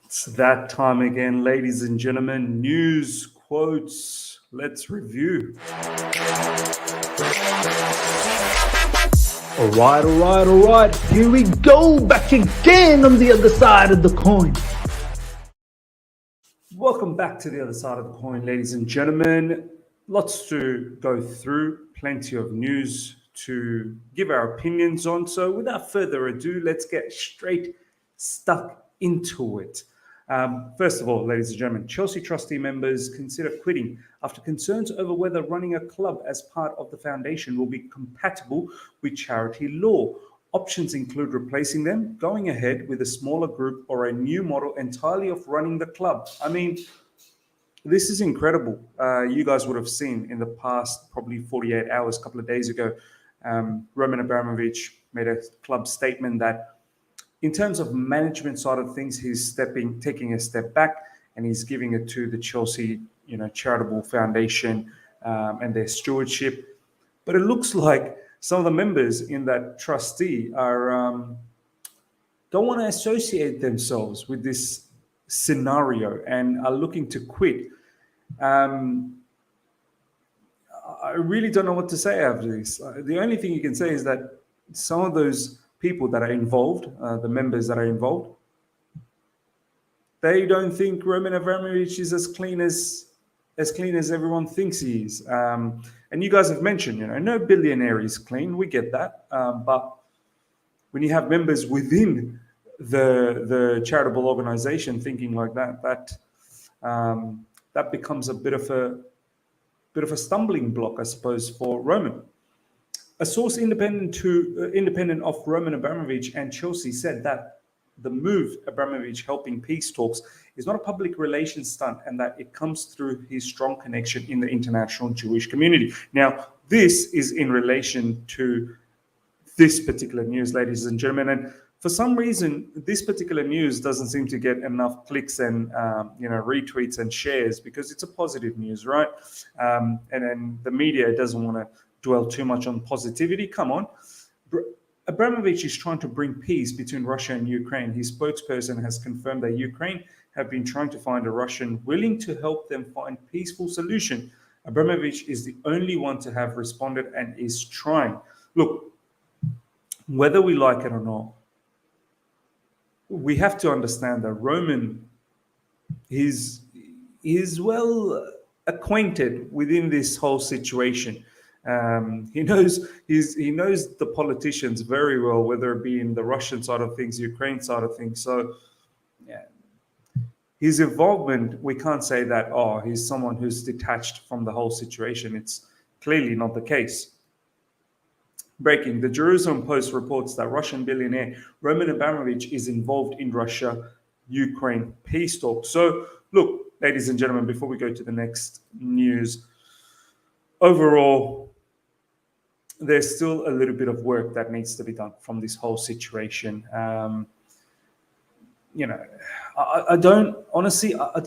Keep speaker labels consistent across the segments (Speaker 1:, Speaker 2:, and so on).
Speaker 1: It's that time again, ladies and gentlemen. News, quotes. Let's review.
Speaker 2: All right. Here we go, back again on the other side of the coin.
Speaker 1: Welcome back to the other side of the coin, ladies and gentlemen. Lots to go through, plenty of news to give our opinions on. So without further ado, let's get straight stuck into it. First of all, ladies and gentlemen, Chelsea trustee members consider quitting after concerns over whether running a club as part of the foundation will be compatible with charity law. Options include replacing them, going ahead with a smaller group, or a new model entirely of running the club. I mean, this is incredible. You guys would have seen in the past, probably 48 hours, a couple of days ago, Roman Abramovich made a club statement that in terms of management side of things, he's taking a step back, and he's giving it to the Chelsea, charitable foundation and their stewardship. But it looks like some of the members in that trustee don't want to associate themselves with this scenario and are looking to quit. I really don't know what to say after this. The only thing you can say is that some of those people that are involved, the members that are involved, they don't think Roman Abramovich is as clean as everyone thinks he is. And you guys have mentioned, no billionaire is clean. We get that, but when you have members within the charitable organization thinking like that becomes a bit of a stumbling block, I suppose, for Roman. A source independent of Roman Abramovich and Chelsea said that the move, Abramovich helping peace talks, is not a public relations stunt, and that it comes through his strong connection in the international Jewish community. Now, this is in relation to this particular news, ladies and gentlemen, and for some reason, this particular news doesn't seem to get enough clicks and retweets and shares because it's a positive news, right? And then the media doesn't want to dwell too much on positivity. Come on. Abramovich is trying to bring peace between Russia and Ukraine. His spokesperson has confirmed that Ukraine have been trying to find a Russian willing to help them find peaceful solution. Abramovich is the only one to have responded and is trying. Look, whether we like it or not, we have to understand that Roman is well acquainted within this whole situation. He knows the politicians very well, whether it be in the Russian side of things, Ukraine side of things. So, yeah, his involvement, we can't say that, he's someone who's detached from the whole situation. It's clearly not the case. Breaking, the Jerusalem Post reports that Russian billionaire Roman Abramovich is involved in Russia-Ukraine peace talks. So, look, ladies and gentlemen, before we go to the next news, overall, there's still a little bit of work that needs to be done from this whole situation. I don't honestly. I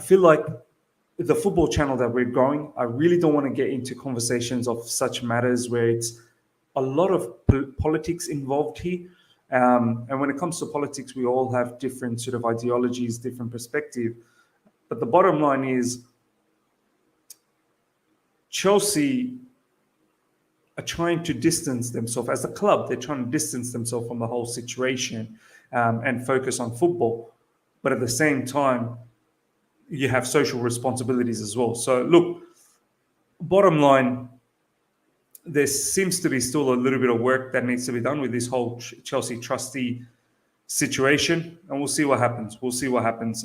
Speaker 1: feel like the football channel that we're growing, I really don't want to get into conversations of such matters where it's a lot of politics involved here. And when it comes to politics, we all have different sort of ideologies, different perspective. But the bottom line is Chelsea are trying to distance themselves as a club. They're trying to distance themselves from the whole situation and focus on football. But at the same time, you have social responsibilities as well. So look, bottom line, there seems to be still a little bit of work that needs to be done with this whole Chelsea trustee situation, and we'll see what happens.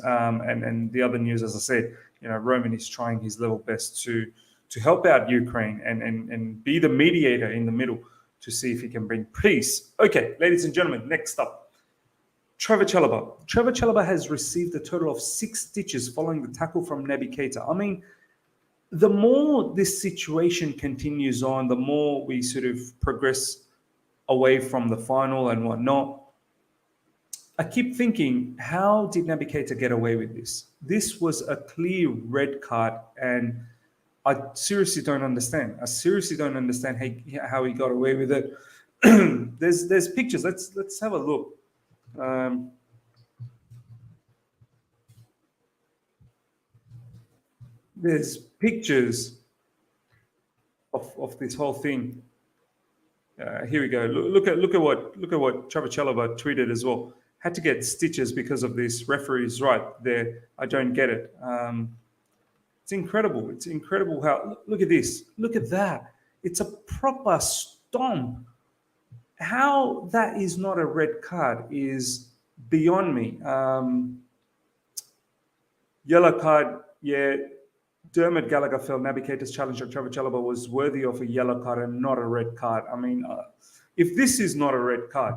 Speaker 1: And the other news, as I said, Roman is trying his level best to help out Ukraine and be the mediator in the middle to see if he can bring peace. Okay, ladies and gentlemen, next up, Trevoh Chalobah. Trevoh Chalobah has received a total of 6 stitches following the tackle from Naby Keita. I mean, the more this situation continues on, the more we sort of progress away from the final and whatnot. I keep thinking, how did Naby Keita get away with this? This was a clear red card, and I seriously don't understand. How he got away with it. There's pictures. Let's have a look. there's pictures of this whole thing. Here we go. Look at what Trevoh Chalobah tweeted as well. Had to get stitches because of this. Referee's right there. I don't get it. It's incredible. It's incredible how. Look at this. Look at that. It's a proper stomp. How that is not a red card is beyond me. Yellow card, yeah. Dermot Gallagher felt Naby Keita's challenge of Trevoh Chalobah was worthy of a yellow card and not a red card. I mean, if this is not a red card,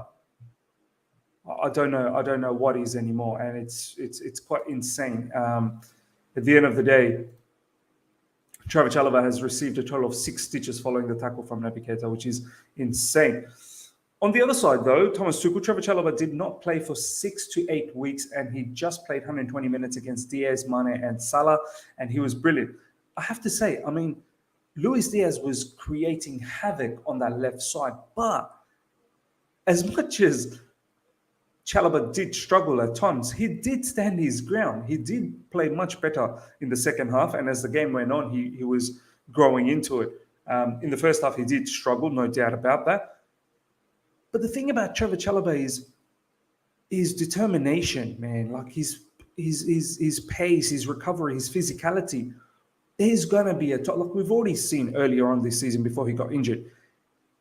Speaker 1: I don't know what is anymore, and it's quite insane. At the end of the day, Trevoh Chalobah has received a total of 6 stitches following the tackle from Naby Keita, which is insane. On the other side, though, Thomas Tuchel, Trevoh Chalobah did not play for 6 to 8 weeks, and he just played 120 minutes against Diaz, Mane, and Salah, and he was brilliant. I have to say, I mean, Luis Diaz was creating havoc on that left side, but as much as Chalobah did struggle at times, he did stand his ground. He did play much better in the second half, and as the game went on, he was growing into it. In the first half, he did struggle, no doubt about that. But the thing about Trevoh Chalobah is his determination, man. Like his pace, his recovery, his physicality. There's gonna be like we've already seen earlier on this season before he got injured.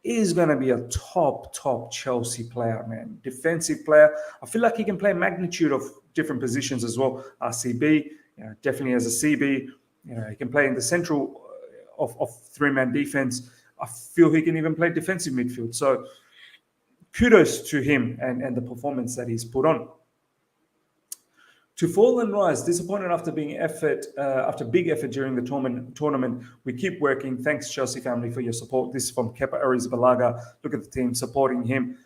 Speaker 1: Is going to be a top Chelsea player, man. Defensive player. I feel like he can play a magnitude of different positions as well. RCB, definitely as a CB. He can play in the central of 3-man defense. I feel he can even play defensive midfield. So kudos to him and the performance that he's put on. To fall and rise, disappointed after big effort during the tournament. We keep working. Thanks, Chelsea family, for your support. This is from Kepa Arrizabalaga. Look at the team supporting him.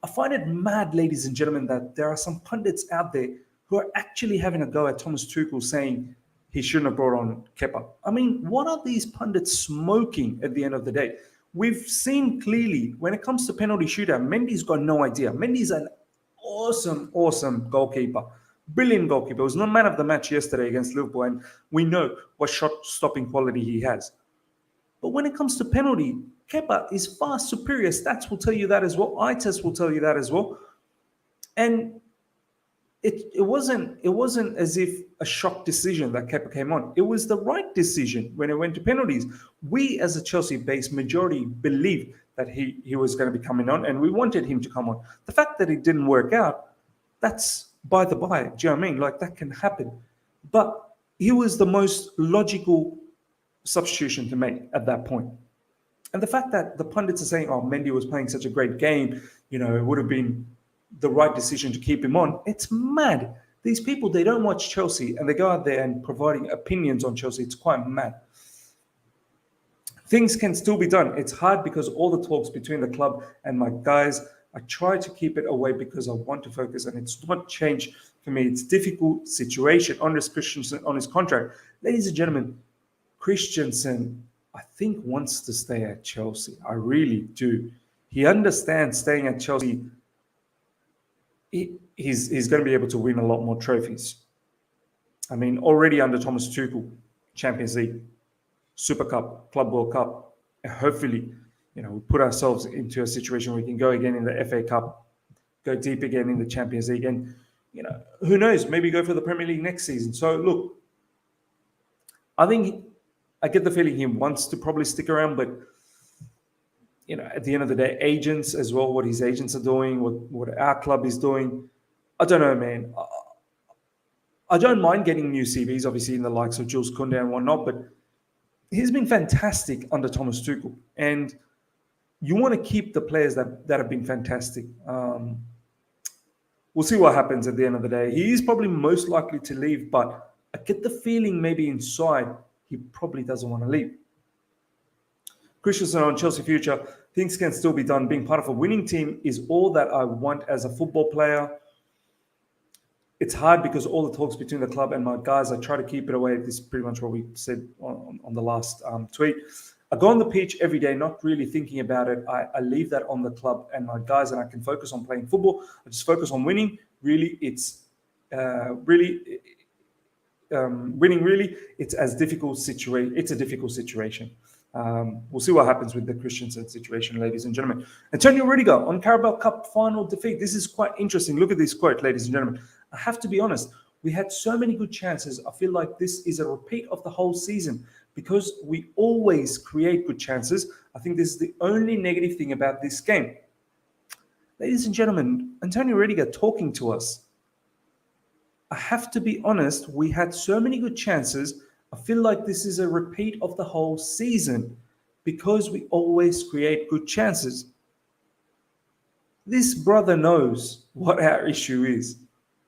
Speaker 1: I find it mad, ladies and gentlemen, that there are some pundits out there who are actually having a go at Thomas Tuchel, saying he shouldn't have brought on Kepa. I mean, what are these pundits smoking at the end of the day? We've seen clearly when it comes to penalty shootout, Mendy's got no idea. Mendy's an awesome goalkeeper. Brilliant goalkeeper. He was not man of the match yesterday against Liverpool, and we know what shot-stopping quality he has. But when it comes to penalty, Kepa is far superior. Stats will tell you that as well. Eye test will tell you that as well. And it wasn't as if a shock decision that Kepa came on. It was the right decision when it went to penalties. We, as a Chelsea-based majority, believed that he was going to be coming on, and we wanted him to come on. The fact that it didn't work out, that's by the by. Do you know what I mean? Like, that can happen. But he was the most logical substitution to make at that point. And the fact that the pundits are saying, oh, Mendy was playing such a great game, it would have been the right decision to keep him on. It's mad. These people, they don't watch Chelsea, and they go out there and providing opinions on Chelsea. It's quite mad. Things can still be done. It's hard because all the talks between the club and my guys, I try to keep it away because I want to focus, and it's not changed for me. It's a difficult situation on Christensen on his contract. Ladies and gentlemen, Christensen, I think, wants to stay at Chelsea. I really do. He understands staying at Chelsea. He's going to be able to win a lot more trophies. I mean, already under Thomas Tuchel, Champions League, Super Cup, Club World Cup, and hopefully, we put ourselves into a situation where we can go again in the FA Cup, go deep again in the Champions League, and who knows, maybe go for the Premier League next season. So look, I get the feeling he wants to probably stick around, but at the end of the day, agents as well, what his agents are doing, what our club is doing, I don't know, man. I don't mind getting new CVs, obviously, in the likes of Jules Koundé and whatnot, but he's been fantastic under Thomas Tuchel, and you want to keep the players that have been fantastic. We'll see what happens at the end of the day. He is probably most likely to leave, but I get the feeling maybe inside he probably doesn't want to leave. Christensen on Chelsea future. Things can still be done. Being part of a winning team is all that I want as a football player. It's hard because all the talks between the club and my guys, I try to keep it away. This is pretty much what we said on the last tweet. I go on the pitch every day, not really thinking about it. I leave that on the club and my guys, and I can focus on playing football. I just focus on winning. Really, winning. Really, it's a difficult situation. We'll see what happens with the Christensen situation, ladies and gentlemen. Antonio Rudiger on Carabao Cup final defeat. This is quite interesting. Look at this quote, ladies and gentlemen. I have to be honest. We had so many good chances. I feel like this is a repeat of the whole season because we always create good chances. I think this is the only negative thing about this game. Ladies and gentlemen, Antonio Rudiger talking to us. I have to be honest, we had so many good chances. I feel like this is a repeat of the whole season because we always create good chances. This brother knows what our issue is.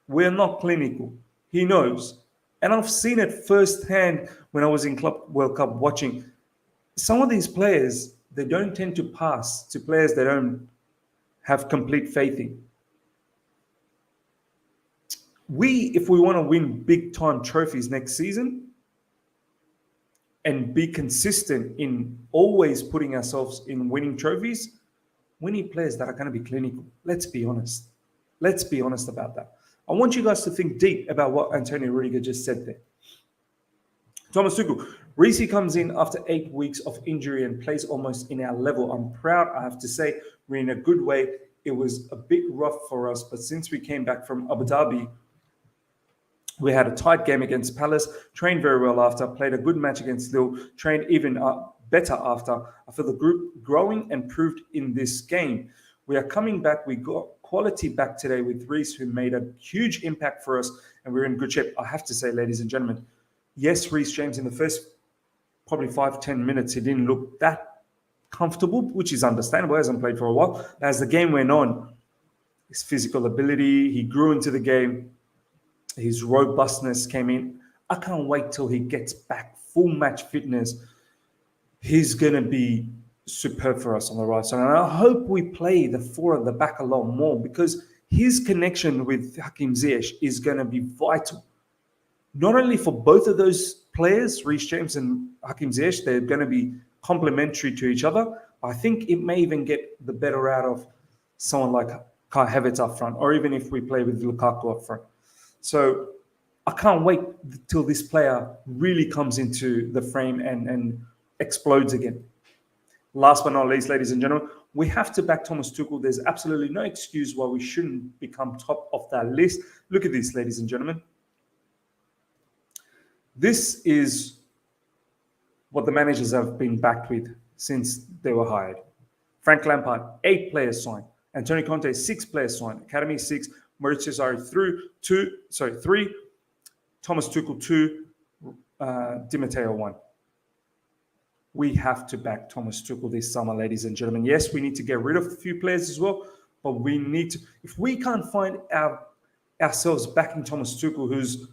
Speaker 1: We're not clinical. He knows. And I've seen it firsthand when I was in Club World Cup watching. Some of these players, they don't tend to pass to players they don't have complete faith in. If we want to win big time trophies next season and be consistent in always putting ourselves in winning trophies, we need players that are going to be clinical. Let's be honest. Let's be honest about that. I want you guys to think deep about what Antonio Rudiger just said there. Thomas Tuchel. Reece comes in after 8 weeks of injury and plays almost in our level. I'm proud, I have to say, we're in a good way. It was a bit rough for us, but since we came back from Abu Dhabi, we had a tight game against Palace, trained very well after, played a good match against Lille, trained even better after. I feel the group growing and proved in this game. We are coming back. We got quality back today with Reece, who made a huge impact for us, and we're in good shape. I have to say, ladies and gentlemen, yes, Reece James in the first probably 5-10 minutes, he didn't look that comfortable, which is understandable. He hasn't played for a while. As the game went on, his physical ability, he grew into the game. His robustness came in. I can't wait till he gets back full match fitness. He's going to be superb for us on the right side. And I hope we play the four at the back a lot more because his connection with Hakim Ziyech is going to be vital. Not only for both of those players, Reece James and Hakim Ziyech, they're going to be complementary to each other. I think it may even get the better out of someone like Kai Havertz up front, or even if we play with Lukaku up front. So I can't wait till this player really comes into the frame and explodes again. Last but not least, ladies and gentlemen, we have to back Thomas Tuchel. There's absolutely no excuse why we shouldn't become top of that list. Look at this, ladies and gentlemen. This is what the managers have been backed with since they were hired. Frank Lampard, 8 players signed. Antonio Conte, 6 players signed. Academy, 6. Maurizio Sarri, 3. Thomas Tuchel, 2. Di Matteo, 1. We have to back Thomas Tuchel this summer, ladies and gentlemen. Yes, we need to get rid of a few players as well, but we need to. If we can't find ourselves backing Thomas Tuchel, who's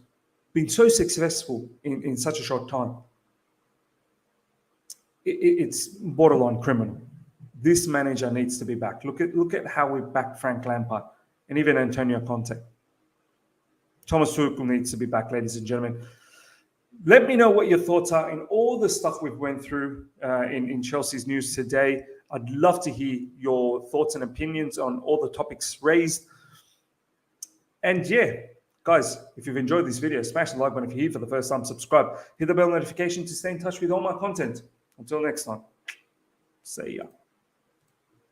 Speaker 1: been so successful in such a short time, it's borderline criminal. This manager needs to be back. Look at how we backed Frank Lampard and even Antonio Conte. Thomas Tuchel needs to be back, ladies and gentlemen. Let me know what your thoughts are in all the stuff we've went through in Chelsea's news today. I'd love to hear your thoughts and opinions on all the topics raised. And yeah, guys, if you've enjoyed this video, smash the like button. If you're here for the first time, subscribe. Hit the bell notification to stay in touch with all my content. Until next time, see ya.